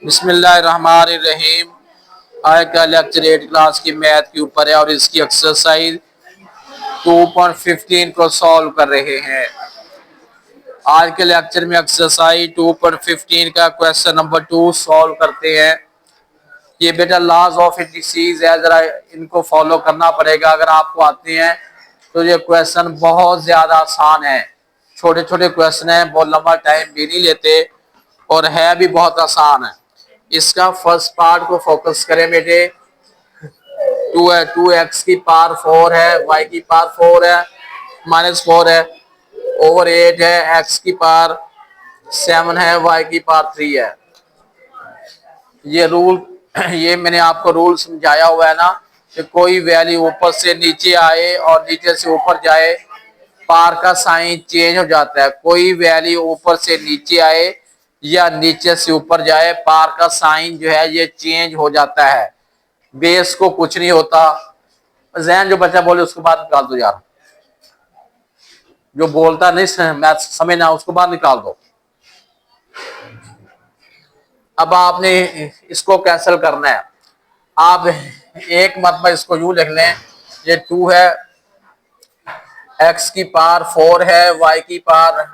बिस्मिल्लाहिर्रहमानिर्रहीम। आज का लेक्चर 8 क्लास की मैथ के ऊपर है और इसकी एक्सरसाइज 2.15 को सॉल्व कर रहे हैं। आज के लेक्चर में एक्सरसाइज 2.15 का क्वेश्चन नंबर 2 सॉल्व करते हैं। ये बेटा लॉज ऑफ इंडिसेस है, जरा इनको फॉलो करना पड़ेगा। अगर आपको आते हैं तो ये क्वेश्चन बहुत ज्यादा आसान है। छोटे छोटे क्वेश्चन है, बहुत लंबा टाइम भी नहीं लेते और है भी बहुत आसान है। इसका फर्स्ट पार्ट को फोकस करें बेटे। 2 है, 2x की पावर 4 है, y की पावर 4 है, -4 है, ओवर 8 है, x की पावर 7 है, y की पावर 3 है। ये रूल ये मैंने आपको रूल समझाया हुआ है ना कि कोई वैल्यू ऊपर से नीचे आए और नीचे से ऊपर जाए, पार का साइन चेंज हो जाता है। कोई वैल्यू ऊपर से नीचे आए या नीचे से ऊपर जाए, पार का साइन जो है ये चेंज हो जाता है। बेस को कुछ नहीं होता। जहन जो बच्चा बोले उसको बाहर निकाल दो यार, जो बोलता नहीं मैं समझना उसको बाहर निकाल दो। अब आपने इसको कैंसिल करना है। आप एक मरतबा इसको यूं लिख लें, ये 2 है, x की पावर 4 है, y की पावर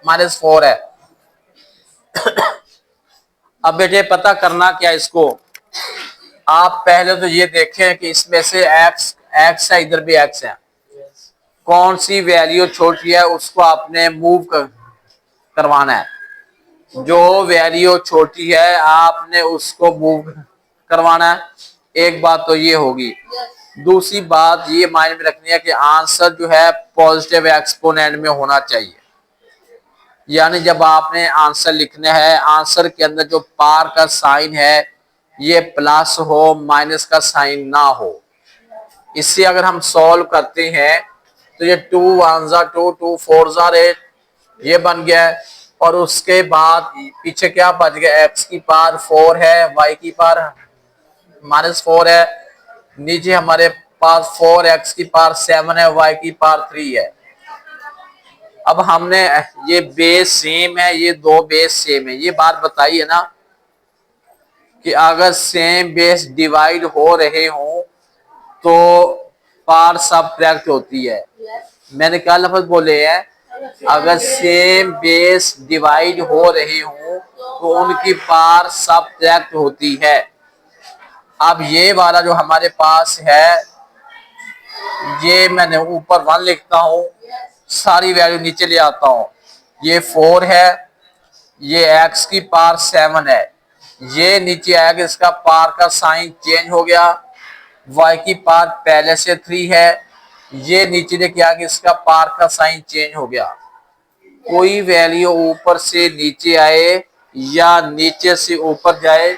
-4 है। अब बेटे पता करना क्या इसको, आप पहले तो ये देखें कि इसमें से x है, इधर भी x है। कौन सी वैल्यू छोटी है उसको आपने मूव करवाना है। जो वैल्यू छोटी है आपने उसको मूव करवाना है। एक बात तो ये होगी। दूसरी बात ये माइंड में रखनी है कि आंसर जो है पॉजिटिव एक्सपोनेंट में होना चाहिए। यानी जब आपने आंसर लिखना है, आंसर के अंदर जो पार का साइन है ये प्लस हो, माइनस का साइन ना हो। इससे अगर हम सॉल्व करते हैं तो ये 2 1 जा 2, 2 4 जा 8 ये बन गया है। और उसके बाद पीछे क्या बच गया, x की पावर 4 है, y की पावर -4 है, नीचे हमारे पास 4 x की पावर 7 है, y की पावर 3 है। अब हमने ये बेस सेम है, ये दो बेस सेम है, ये बात बताई है ना कि अगर सेम बेस डिवाइड हो रहे हों तो पार सबट्रैक्ट होती है। मैंने क्या लफ्ज बोले हैं, अगर सेम बेस डिवाइड हो रहे हों तो उनकी पार सबट्रैक्ट होती है। अब ये वाला जो हमारे पास है ये मैंने ऊपर 1 लिखता हूँ, सारी वैल्यू नीचे ले आता हूँ। ये 4 है, ये x की पावर 7 है, ये नीचे आएगा, इसका पार का साइन चेंज हो गया। y की पावर पहले से 3 है, ये नीचे लेके आ गया, इसका पार का साइन चेंज हो गया। कोई वैल्यू ऊपर से नीचे आए या नीचे से ऊपर जाए,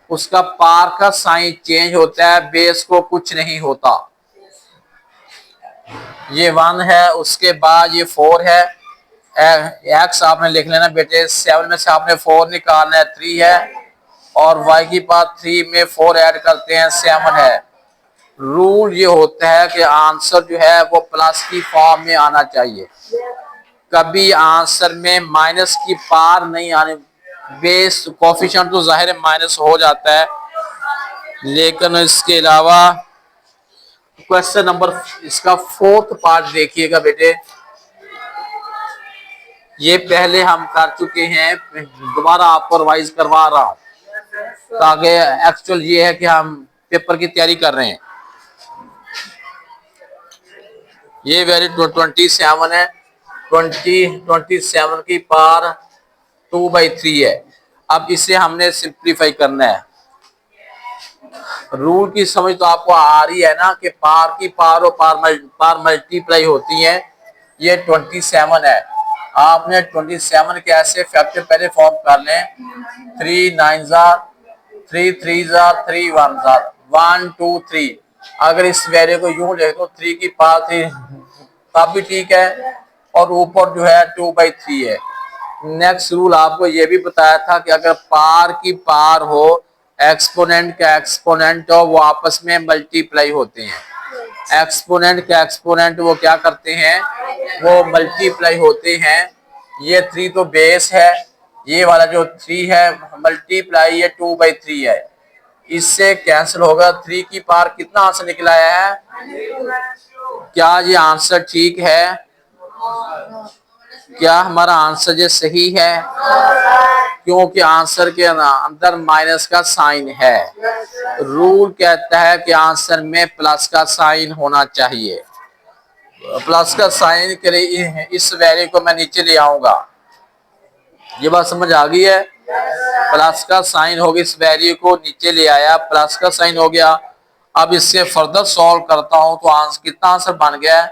उसका पार का साइन चेंज होता है, बेस को कुछ नहीं होता। ये 1 है, उसके बाद ये 4 है, x आपने लिख लेना बेटे। 7 में से आपने 4 निकालना है, 3 है, और y की पावर 3 में 4 ऐड करते हैं, 7 है। रूल ये होता है कि आंसर जो है वो प्लस की फॉर्म में आना चाहिए, कभी आंसर में माइनस की पार नहीं आने। बेस कोफिशिएंट तो जाहिर है माइनस हो जाता है, लेकिन इसके अलावा क्वेश्चन नंबर इसका 4th पार्ट देखिएगा बेटे। ये पहले हम कर चुके हैं, दोबारा आपको रिवाइज करवा रहा हूं ताकि एक्चुअल ये है कि हम पेपर की तैयारी कर रहे हैं। ये वैल्यू 27 है, 27 की पावर 2/3 है। अब इसे हमने सिंप्लीफाई करना है। रूल की समझ तो आपको आ रही है ना कि पार की पार और पार मल्टीप्लाई होती है। ये 27 है, आपने 27 के ऐसे फैक्टर पहले फॉर्म कर लें। 3 9 जार, 3 3 जार, 3 1 जार, 1 2 3। अगर इस वैल्यू को यूं लिख दो 3 की पावर 3 तब भी ठीक है, और ऊपर जो है 2/3 है। नेक्स्ट रूल आपको ये भी बताया था कि अगर पार की पार हो, एक्सपोनेंट का एक्सपोनेंट हो, वो आपस में मल्टीप्लाई होते हैं। एक्सपोनेंट का एक्सपोनेंट वो क्या करते हैं, वो मल्टीप्लाई होते हैं। ये 3 तो बेस है, ये वाला जो 3 है मल्टीप्लाई ये 2/3 है, इससे कैंसिल होगा। 3 की पावर कितना आंसर निकला है? क्या ये आंसर ठीक है? क्या हमारा आंसर ये सही है? क्योंकि आंसर के अंदर माइनस का साइन है। रूल कहता है कि आंसर में प्लस का साइन होना चाहिए। प्लस का साइन करे इस वैल्यू को मैं नीचे ले आऊंगा। ये बात समझ आ गई है? प्लस का साइन होगा, इस वैल्यू को नीचे ले आया, प्लस का साइन हो गया। अब इससे फर्दर सॉल्व करता हूं तो आंसर कितना आंसर बन गया?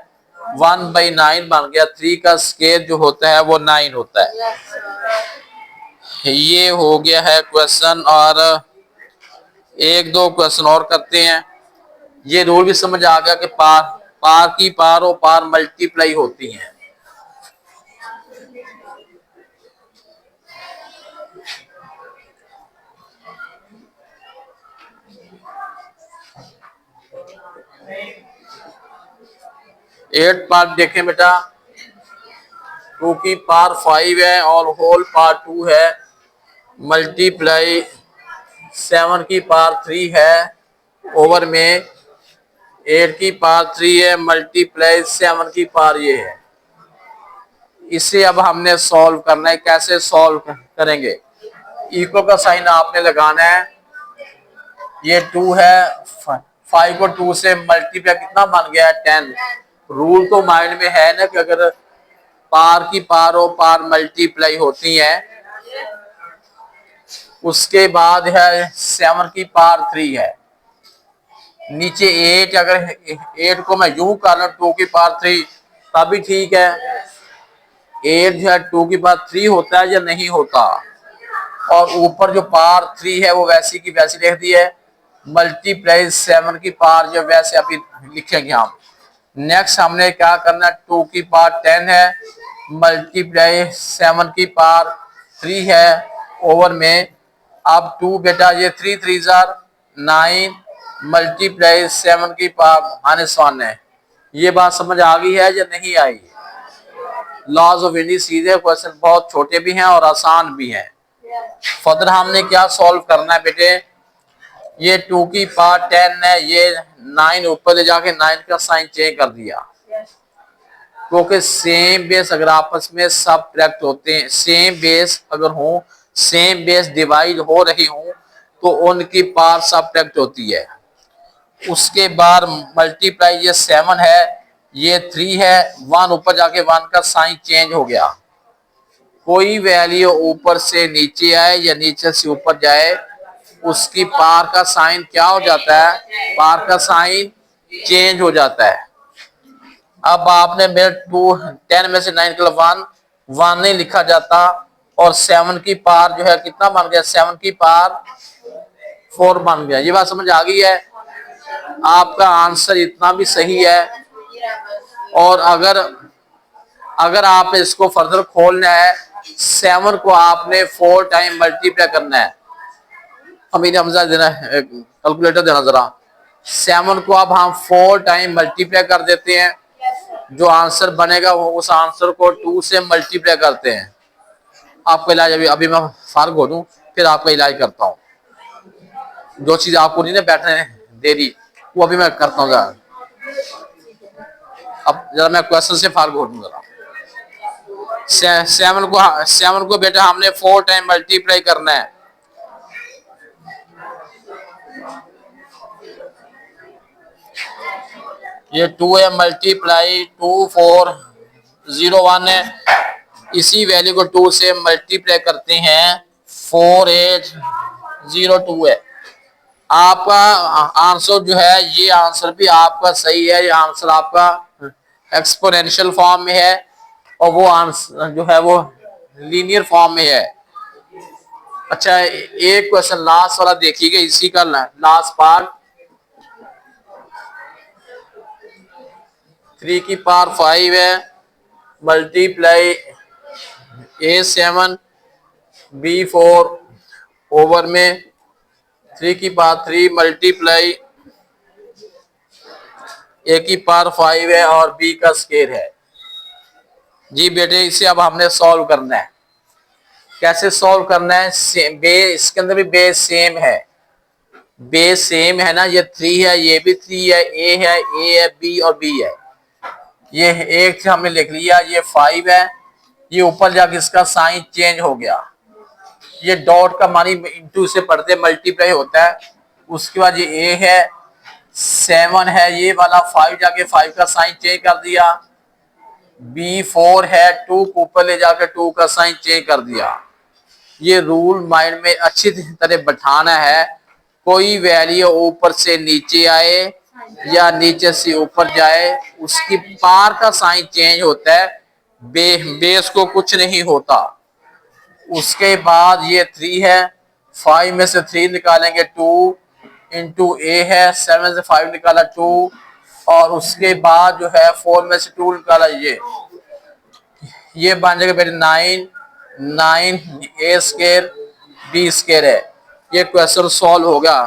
1/9 बन गया। 3 का स्क्वायर जो होता है वो 9 होता है। ये हो गया है क्वेश्चन, और एक दो क्वेश्चन और करते हैं। ये रूल भी समझ आ गया कि पार की पार और पार मल्टीप्लाई होती हैं। एट पार्ट देखें बेटा, 2 की पावर 5 है और होल पावर 2 है, मल्टीप्लाई 7 की पावर 3 है, ओवर में 8 की पावर 3 है, मल्टीप्लाई 7 की पावर ये है। इसे अब हमने सॉल्व करना है। कैसे सॉल्व करेंगे? इक्वल का साइन आपने लगाना है। ये 2 है, 5 को 2 से मल्टीप्लाई कितना बन गया है? 10। रूल तो माइंड में है ना कि अगर पार की पार और पार मल्टीप्लाई होती है। उसके बाद है 7 की पावर 3 है, नीचे 8। अगर 8 को मैं यूं कर लूं 2 की पावर 3 तभी ठीक है। 8 जो है 2 की पावर 3 होता है या नहीं होता? और ऊपर जो पावर 3 है वो वैसी की वैसी लिख दी है, मल्टीप्लाई 7 की पावर जो वैसे अभी लिखेंगे हम। नेक्स्ट हमने क्या करना है? 2 की पावर 10 है, मल्टीप्लाई 7 की पावर 3 है, ओवर में अब 2 बेटा ये 3 3 9 मल्टीप्लाई 7 की पावर -1 है। ये बात समझ आ गई है या नहीं आई? लॉज ऑफ इंडी सीधे क्वेश्चन बहुत छोटे भी हैं और आसान भी हैं। फर्दर हमने क्या सॉल्व करना है बेटे? ये 2 की पावर 10 है, ये 9 ऊपर ले जाके 9 का साइन चेंज कर दिया, क्योंकि सेम बेस अगर आपस में सब्ट्रैक्ट होते हैं, सेम बेस अगर हो, सेम बेस डिवाइड हो रही हो तो उनकी पावर सब्ट्रैक्ट होती है। उसके बाद मल्टीप्लाई ये 7 है, ये 3 है, 1 ऊपर जाके 1 का साइन चेंज हो गया। कोई वैल्यू ऊपर से नीचे आए या नीचे से ऊपर जाए, उसकी पावर का साइन क्या हो जाता है? पावर का साइन चेंज हो जाता है। अब आपने मेरे 10 में से 9 के 1 नहीं लिखा जाता, और 7 की पावर जो है कितना बन गया? 7 की पावर 4 बन गया। ये बात समझ आ गई है? आपका आंसर इतना भी सही है। और अगर आप इसको फर्दर खोलना है, 7 को आपने 4 टाइम मल्टीप्लाई करना है। अमीर हमजा देना है, कैलकुलेटर देना जरा। 7 को अब हम 4 टाइम मल्टीप्लाई कर देते हैं, जो आंसर बनेगा वो उस आंसर को 2 से मल्टीप्लाई करते हैं। आपका इलाज अभी मैं फार्ग हो दूं फिर आपका इलाज करता हूँ। जो चीज आपको नहीं ना बैठने दे रही वो अभी मैं करता हूँ जरा। अब जरा मैं क्वेश्चन से फार्ग हो दूं जरा। 7 को बेटा हमने 4 टाइम मल्टीप्लाई करना है। ये 2 है, मल्टीप्लाई 2 4 0 1 है। इसी वैल्यू को 2 से मल्टीप्लाई करते हैं, 4 8 0 2 है। आपका आंसर जो है ये आंसर भी आपका सही है। ये आंसर आपका एक्सपोनेंशियल फॉर्म में है, और वो आंसर जो है वो लीनियर फॉर्म में है। अच्छा, एक क्वेश्चन लास्ट वाला देखिएगा, इसी का लास्ट पार्ट। 3 की पावर 5 है, मल्टीप्लाई A7 B4 ओवर में 3 की पावर 3 मल्टीप्लाई A की पावर 5 है और B का स्क्वायर है। जी बेटे, इसे अब हमने सॉल्व करना है। कैसे सॉल्व करना है, सेम बेस, इसके अंदर भी बेस सेम है, बेस सेम है ना, ये 3 है, ये भी 3 है, ए है, ए है, बी और बी है, ये एक से हमने लिख लिया, ये 5 है, ये ऊपर जाके इसका साइन चेंज हो गया, ये डॉट का मानी इंटू से पढ़ते मल्टीप्लाई होता है, उसके बाद ये ए है, 7 है, ये वाला 5 जाके 5 का साइन चेंज कर दिया, बी 4 है, 2 को ऊपर ले जाकर 2 का साइन चेंज कर दिया। ये रूल माइंड में अच्छी तरह बैठाना है, कोई वैल्यू ऊपर से नीचे आए या नीचे से ऊपर जाए, उसकी पार का साइन चेंज होता है, बेस को कुछ नहीं होता। उसके बाद ये 3 है, 5 में से 3 निकालेंगे 2 इंटू ए है, 7 से 5 निकाला 2, और उसके बाद जो है 4 में से 2 निकाला, ये बन जाएगा बेटे 9 ए स्क्वायर बी स्क्वायर है। ये क्वेश्चन सॉल्व होगा।